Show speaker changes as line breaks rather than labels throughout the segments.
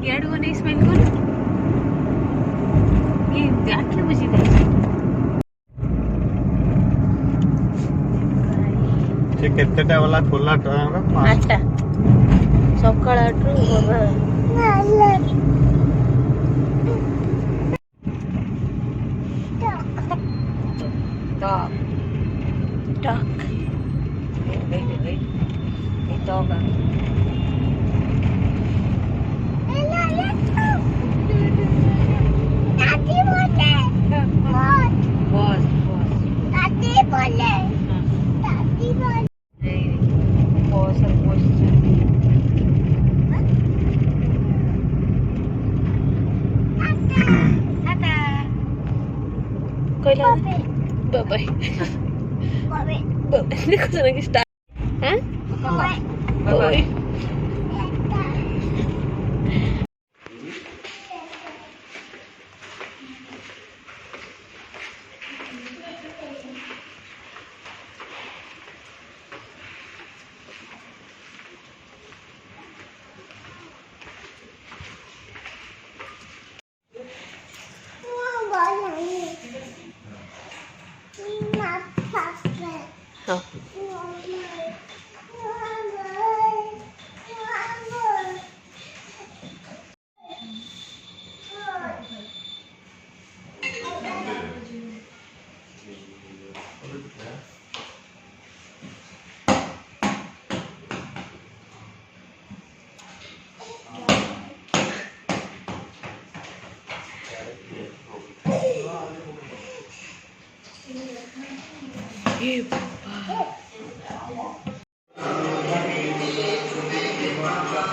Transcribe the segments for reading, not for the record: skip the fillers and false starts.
ଇଆଡ଼ୁ ନେଇ ସ୍ମାଇଲ୍ କର ଆଖି ବୁଝି ଦେଇଛି
ସେ କେତେଟା ବାଲା ଖୋଲା ଟାଇମ୍
8ଟା ସକାଳ 8ରୁ duck. Wait. A dog. Daddy बोले. Boss. Daddy बोले. Daddy बोले. Boss और boss. Tata. कोई ला. Bye. देखो sana कि स्टार्ट हैं बाय हाँ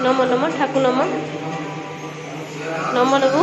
नम ठाकु नम लगू